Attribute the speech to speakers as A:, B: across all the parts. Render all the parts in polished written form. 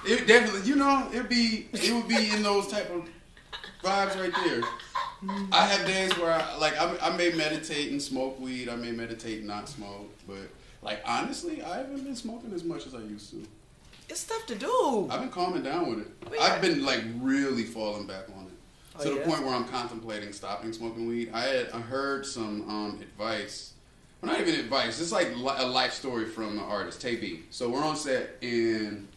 A: It definitely, it would be in those type of vibes right there. I have days where I may meditate and smoke weed. I may meditate and not smoke, but like honestly, I haven't been smoking as much as I used to.
B: It's stuff to do.
A: I've been calming down with it. I've been like really falling back on it to the point where I'm contemplating stopping smoking weed. I heard some advice. Well, not even advice. It's like a life story from the artist Tay B. So we're on set and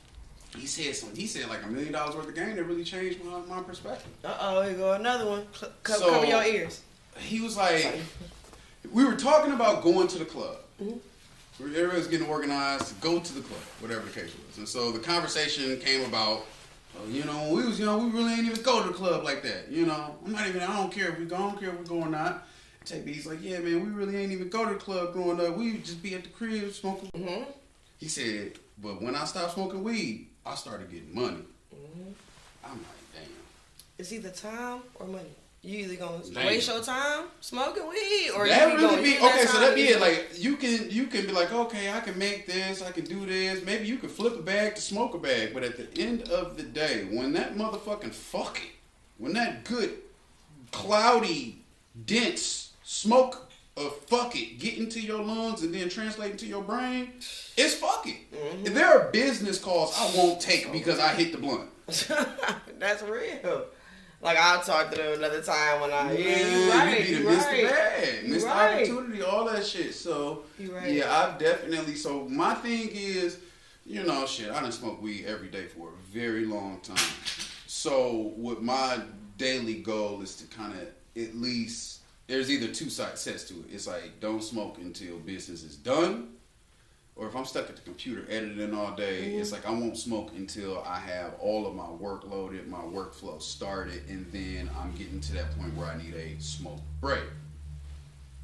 A: he said like $1 million worth of game that really changed my perspective.
B: Here go another one. Cover your ears.
A: He was like, we were talking about going to the club. Mm-hmm. Everybody's getting organized to go to the club, whatever the case was. And so the conversation came about, when we was young, we really ain't even go to the club like that. I don't care if we go or not. Tay B's like, yeah, man, we really ain't even go to the club growing up. We would just be at the crib smoking. Mm-hmm. He said, but when I stopped smoking weed, I started getting money. Mm-hmm. I'm like, damn.
B: It's either time or money. You either gonna waste your time smoking weed, or
A: that
B: you
A: really be okay. So that be it. Like you can be like, okay, I can make this, I can do this. Maybe you can flip a bag to smoke a bag. But at the end of the day, when that motherfucking when that good, cloudy, dense smoke of fuck it get into your lungs and then translate into your brain, it's fuck it. Mm-hmm. There are business calls I won't take because I hit the blunt.
B: That's real. Like, I'll talk to them another time when I...
A: You missed the bag. Missed the opportunity, all that shit. So, I've definitely... So, my thing is, I done smoke weed every day for a very long time. So, what my daily goal is to kind of at least... There's either two sets to it. It's like, don't smoke until business is done. Or if I'm stuck at the computer editing all day, it's like I won't smoke until I have all of my work loaded, my workflow started, and then I'm getting to that point where I need a smoke break.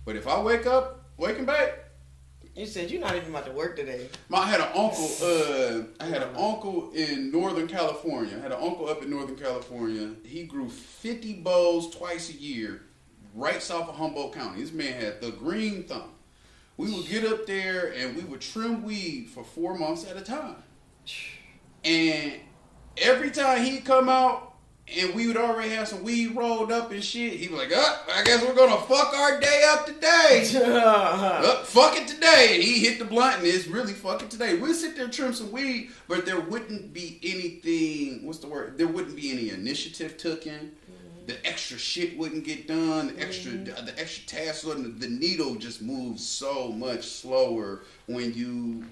A: But if I waking back.
B: You said you're not even about to work today.
A: I had an uncle in Northern California. I had an uncle up in Northern California. He grew 50 bowls twice a year, right south of Humboldt County. This man had the green thumb. We would get up there and we would trim weed for 4 months at a time. And every time he'd come out and we would already have some weed rolled up and shit, he'd be like, I guess we're going to fuck our day up today. Fuck it today. And he hit the blunt and it's really fuck it today. We'd sit there and trim some weed, but there wouldn't be anything, there wouldn't be any initiative taken. The extra shit wouldn't get done. The extra tasks, the needle just moves so much slower when you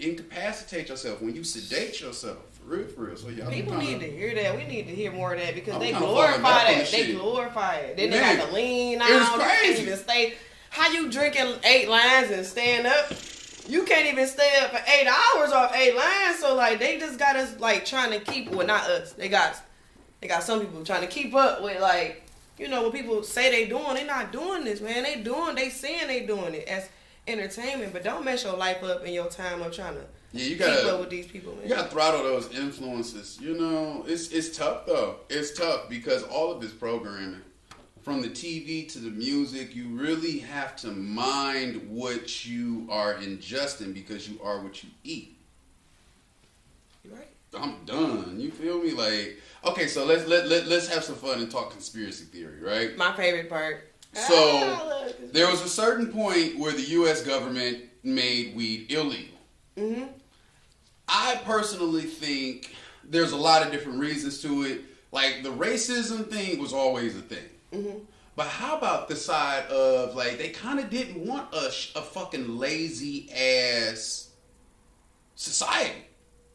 A: incapacitate yourself, when you sedate yourself. For real. So
B: people need to hear that. We need to hear more of that because they glorify that. They glorify it. Then they got the lean out.
A: It's crazy.
B: You can't even stay. How you drinking 8 lines and staying up? You can't even stay up for 8 hours off 8 lines. So like they just got us like trying to keep. Well, not us. They got some people trying to keep up with, like, what people say they doing. They not doing this, man. They saying they doing it as entertainment, but don't mess your life up and your time up trying to keep up with these people, man.
A: You gotta throttle those influences. It's tough, though. It's tough because all of this programming, from the TV to the music, you really have to mind what you are ingesting because you are what you eat.
B: You right?
A: I'm done. You feel me? Like... Okay, so let's have some fun and talk conspiracy theory, right?
B: My favorite part.
A: So there was a certain point where the U.S. government made weed illegal. Mm-hmm. I personally think there's a lot of different reasons to it. Like the racism thing was always a thing. Mm-hmm. But how about the side of like they kind of didn't want a fucking lazy ass society.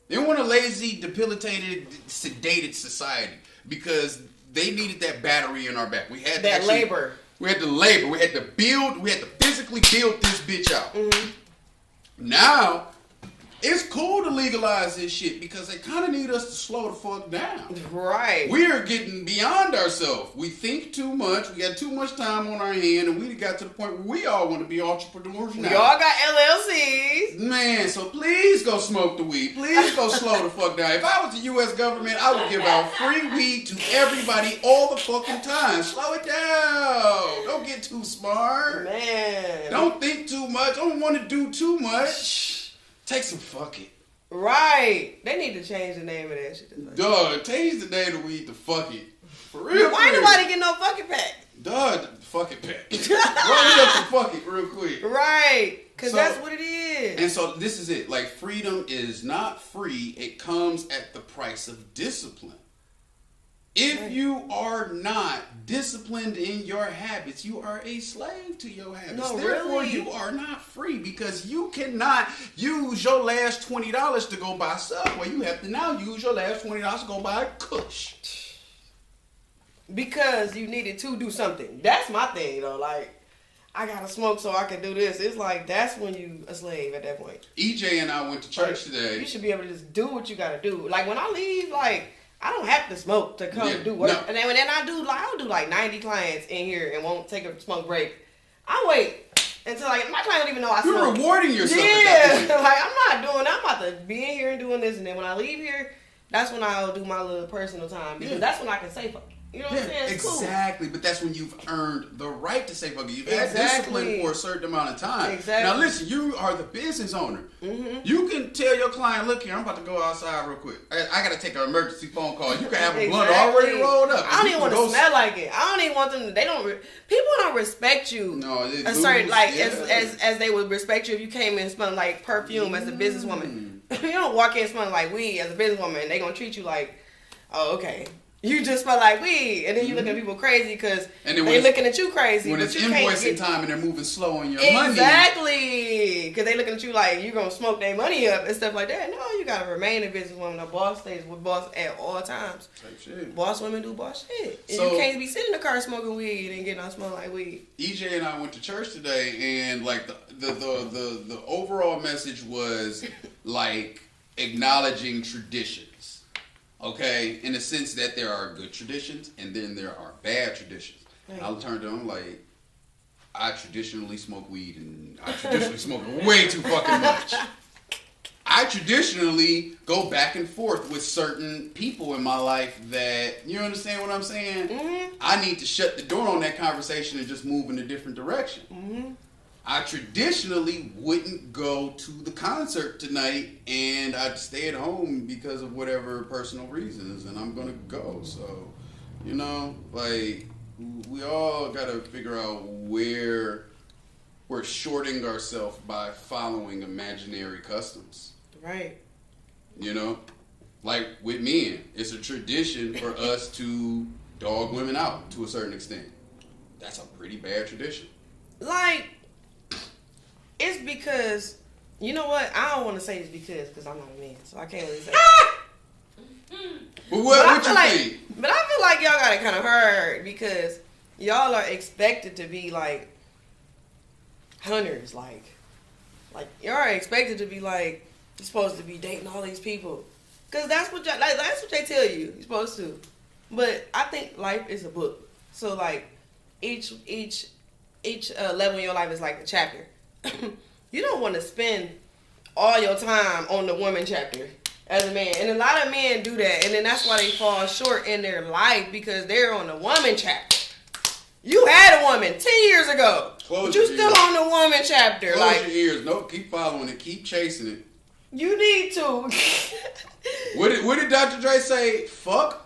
A: They want a lazy, debilitated, sedated society because they needed that battery in our back. We had
B: that labor.
A: We had the labor. We had to build. We had to physically build this bitch out. Mm-hmm. Now, it's cool to legalize this shit because they kind of need us to slow the fuck down.
B: Right.
A: We are getting beyond ourselves. We think too much. We got too much time on our hand, and we got to the point where we all want to be entrepreneurs now.
B: We all got LLCs.
A: Man, so please go smoke the weed. Please go slow the fuck down. If I was the U.S. government, I would give out free weed to everybody all the fucking time. Slow it down. Don't get too smart.
B: Man.
A: Don't think too much. Don't want to do too much. Take some fuck it.
B: Right. They need to change the name of that shit.
A: Dog, change the name of weed to fuck it. For real.
B: Why ain't nobody get no fucking pack?
A: Dog, fuck it pack. Roll it up and fuck it real quick.
B: Right. Because that's what it is.
A: And so this is it. Like, freedom is not free. It comes at the price of discipline. If you are not disciplined in your habits, you are a slave to your habits.
B: No,
A: Therefore,
B: really?
A: you are not free because you cannot use your last $20 to go buy Subway. You have to now use your last $20 to go buy Kush.
B: Because you needed to do something. That's my thing, though. Like, I gotta smoke so I can do this. It's like, that's when you a slave at that point.
A: EJ and I went to church today.
B: You should be able to just do what you gotta do. Like, when I leave, like, I don't have to smoke to come do work. No. And then when I'll do like 90 clients in here and won't take a smoke break. I wait until like my client don't even know I smoke.
A: You're rewarding yourself.
B: Yeah, like I'm not doing that. I'm about to be in here and doing this, and then when I leave here, that's when I'll do my little personal time because that's when I can say fuck. You know what I'm saying? It's
A: exactly.
B: Cool.
A: But that's when you've earned the right to say fuck it. You've had discipline for a certain amount of time.
B: Exactly.
A: Now listen, you are the business owner. Mm-hmm. You can tell your client, look here, I'm about to go outside real quick. I got to take an emergency phone call. You can have a blunt already rolled up.
B: I don't even want to smell like it. I don't even want them. People don't respect you.
A: No,
B: a certain as they would respect you if you came in smelling like perfume as a businesswoman. You don't walk in smelling like weed as a businesswoman. They gonna treat you like, oh, okay. You just smell like weed, and then you look at people crazy because they looking at you crazy.
A: When it's invoicing time and they're moving slow on your money.
B: Exactly, because they looking at you like you gonna smoke their money up and stuff like that. No, you gotta remain a businesswoman. A boss stays with boss at all times.
A: Type shit.
B: Boss women do boss shit. And you can't be sitting in the car smoking weed and getting on smell like weed.
A: EJ and I went to church today, and like the overall message was like acknowledging traditions. Okay, in the sense that there are good traditions and then there are bad traditions. Right. I'll turn to them like, I traditionally smoke weed and I traditionally smoke way too fucking much. I traditionally go back and forth with certain people in my life that, you understand what I'm saying? Mm-hmm. I need to shut the door on that conversation and just move in a different direction. Mm-hmm. I traditionally wouldn't go to the concert tonight and I'd stay at home because of whatever personal reasons, and I'm going to go. So, you know, like, we all got to figure out where we're shorting ourselves by following imaginary customs.
B: Right.
A: You know, like with men, it's a tradition for us to dog women out to a certain extent. That's a pretty bad tradition.
B: Like, it's because, you know what? I don't want to say this because I'm not a man, so I can't really say
A: But what you think?
B: But I feel like y'all got it kind of hard because y'all are expected to be like hunters, like y'all are expected to be like, you're supposed to be dating all these people, because that's what that's what they tell you you're supposed to. But I think life is a book, so like each level in your life is like a chapter. You don't want to spend all your time on the woman chapter as a man, and a lot of men do that, and then that's why they fall short in their life because they're on the woman chapter. You had a woman 10 years ago, but you still on the woman chapter.
A: Close your ears. No, keep following it. Keep chasing it.
B: You need to.
A: What did Dr. Dre say? Fuck.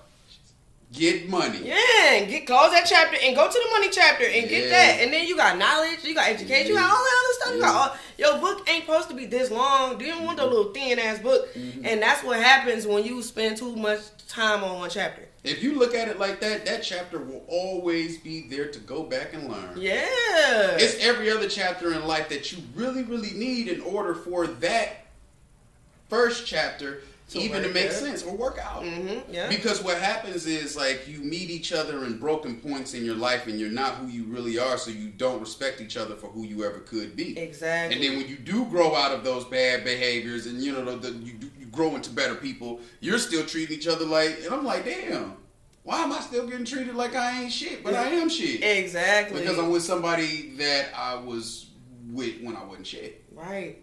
A: Get money.
B: Yeah, close that chapter and go to the money chapter and get that. And then you got knowledge, you got education, you got all that other stuff. You got your book ain't supposed to be this long. You don't want the little thin ass book. Mm-hmm. And that's what happens when you spend too much time on one chapter. If
A: you look at it like that, that chapter will always be there to go back and learn.
B: Yeah.
A: It's every other chapter in life that you really, really need in order for that first chapter to make sense or work out.
B: Mm-hmm, yeah.
A: Because what happens is like you meet each other in broken points in your life and you're not who you really are, so you don't respect each other for who you ever could be.
B: Exactly.
A: And then when you do grow out of those bad behaviors and you grow into better people, you're still treating each other like, and I'm like, damn, why am I still getting treated like I ain't shit, but I am shit?
B: Exactly.
A: Because I'm with somebody that I was with when I wasn't shit.
B: Right.